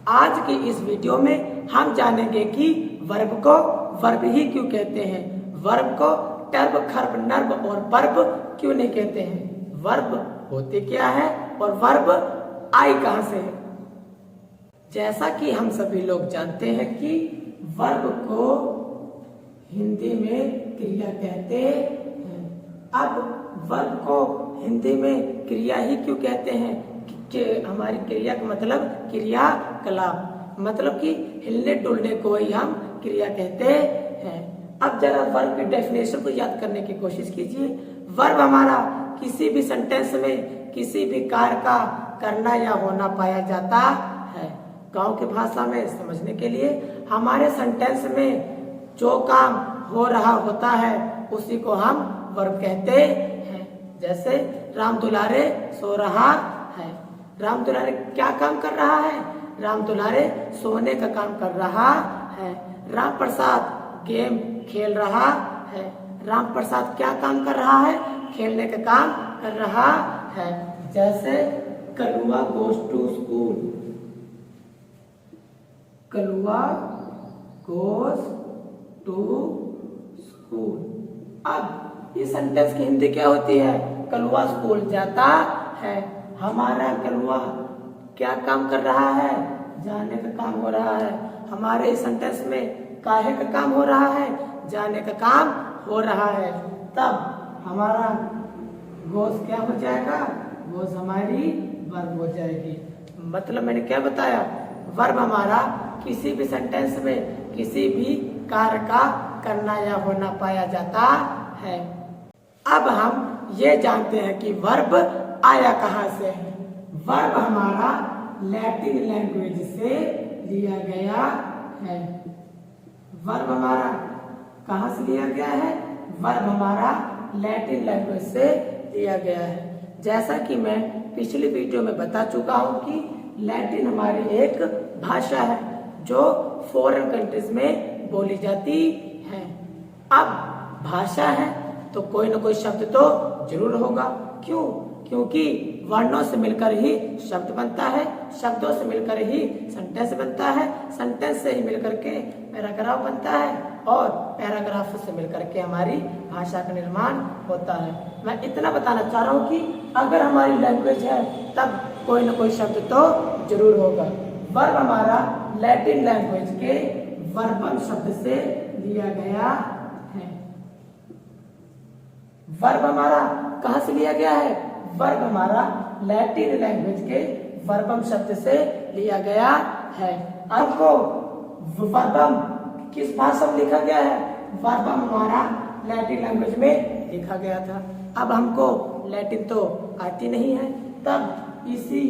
आज की इस वीडियो में हम जानेंगे कि वर्ब को वर्ब ही क्यों कहते हैं, वर्ब को टर्ब, खर्ब, नर्ब और वर्ब क्यों नहीं कहते हैं, वर्ब होते क्या है और वर्ब आई कहां से है। जैसा कि हम सभी लोग जानते हैं कि वर्ब को हिंदी में क्रिया कहते हैं। अब वर्ब को हिंदी में क्रिया ही क्यों कहते हैं कि हमारी क्रिया का मतलब क्रियाकलाप, मतलब कि हिलने डुलने को ही हम क्रिया कहते हैं। अब जरा वर्ब की डेफिनेशन को याद करने की कोशिश कीजिए। वर्ब हमारा किसी भी सेंटेंस में किसी भी कार्य का करना या होना पाया जाता है। गांव की भाषा में समझने के लिए हमारे सेंटेंस में जो काम हो रहा होता है उसी को हम वर्ब कहते हैं। जैसे राम दुलारे सो रहा है, राम दुलारे क्या काम कर रहा है, राम दुलारे सोने का काम कर रहा है। राम प्रसाद गेम खेल रहा है, राम प्रसाद क्या काम कर रहा है, खेलने का काम कर रहा है। जैसे Kalua goes to school, Kalua goes to school. अब इस सेंटेंस की हिंदी क्या होती है, कलुआ स्कूल जाता है। हमारा कलुआ क्या काम कर रहा है, जाने का काम हो रहा है। हमारे इस सेंटेंस में काहे का काम हो रहा है, जाने का काम हो रहा है। तब हमारा गोज क्या हो जाएगा, गोज हमारी वर्ब हो जाएगी। मतलब मैंने क्या बताया, वर्ब हमारा किसी भी सेंटेंस में किसी भी कार्य का करना या होना पाया जाता है। अब हम ये जानते हैं कि वर्ब आया कहाँ से है। वर्ब हमारा लैटिन लैंग्वेज से लिया गया है। वर्ब हमारा कहाँ से लिया गया है, वर्ब हमारा लैटिन लैंग्वेज से लिया गया है। जैसा कि मैं पिछली वीडियो में बता चुका हूँ कि लैटिन हमारी एक भाषा है जो फॉरेन कंट्रीज में बोली जाती है। अब भाषा है तो कोई ना कोई शब्द तो जरूर होगा। क्यों? क्योंकि वर्णों से मिलकर ही शब्द बनता है, शब्दों से मिलकर ही सेंटेंस बनता है, सेंटेंस से ही मिलकर के पैराग्राफ बनता है और पैराग्राफ से मिलकर के हमारी भाषा का निर्माण होता है। मैं इतना बताना चाह रहा हूँ कि अगर हमारी लैंग्वेज है तब कोई ना कोई शब्द तो जरूर होगा। वर्ब हमारा लैटिन लैंग्वेज के वर्बम शब्द से लिया गया है। वर्ब हमारा कहाँ से लिया गया है, वर्ब हमारा लैटिन लैंग्वेज के वर्बम शब्द से लिया गया है। आपको वर्बम किस भाषा में लिखा गया है, वर्बम हमारा लैटिन लैंग्वेज में लिखा गया था। अब हमको लैटिन तो आती नहीं है, तब इसी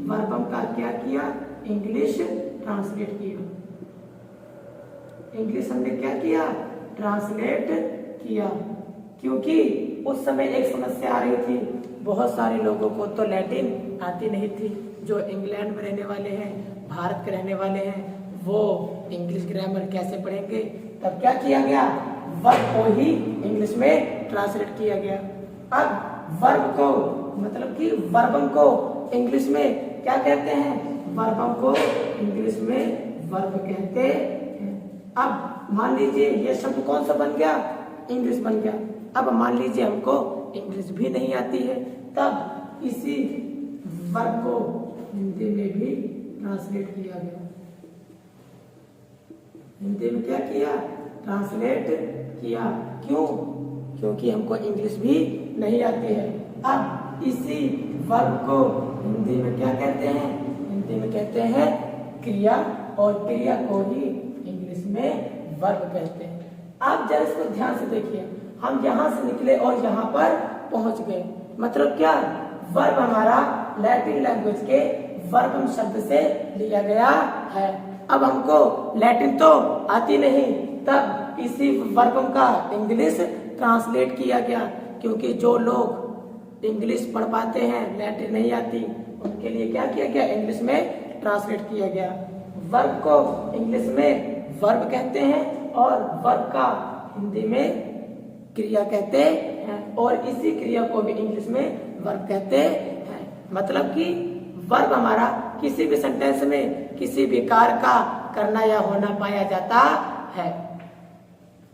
वर्बम का क्या किया, इंग्लिश ट्रांसलेट किया। इंग्लिश हमने क्या किया, ट्रांसलेट किया। क्योंकि उस समय एक समस्या आ रही थी, बहुत सारे लोगों को तो लैटिन आती नहीं थी। जो इंग्लैंड में रहने वाले हैं, भारत के रहने वाले हैं, वो इंग्लिश ग्रामर कैसे पढ़ेंगे। तब क्या किया गया, वर्ब को ही इंग्लिश में ट्रांसलेट किया गया। अब वर्ब को मतलब कि वर्बम को इंग्लिश में क्या कहते हैं, वर्बम को इंग्लिश में वर्ब कहते हैं। अब मान लीजिए ये शब्द कौन सा बन गया, इंग्लिश बन गया। अब मान लीजिए हमको इंग्लिश भी नहीं आती है, तब इसी वर्ब को हिंदी में भी ट्रांसलेट किया गया। हिंदी में क्या किया, ट्रांसलेट किया। क्यों? क्योंकि हमको इंग्लिश भी नहीं आती है। अब इसी वर्ब को हिंदी में क्या कहते हैं, हिंदी में कहते हैं क्रिया, और क्रिया को ही इंग्लिश में वर्ब कहते हैं। आप जरा इसको ध्यान से देखिए, हम यहाँ से निकले और यहाँ पर पहुंच गए। मतलब क्या, वर्ब हमारा लैटिन लैंग्वेज के वर्बम शब्द से लिया गया है। अब हमको लैटिन तो आती नहीं, तब इसी वर्बम का इंग्लिश ट्रांसलेट किया गया। क्योंकि जो लोग इंग्लिश पढ़ पाते हैं, लैटिन नहीं आती, उनके लिए क्या किया गया, इंग्लिश में ट्रांसलेट किया गया। वर्ब को इंग्लिश में वर्ब कहते हैं और वर्ब का हिंदी में क्रिया कहते हैं, और इसी क्रिया को भी इंग्लिश में वर्ब कहते हैं। मतलब कि वर्ब हमारा किसी भी सेंटेंस में किसी भी कार्य का करना या होना पाया जाता है।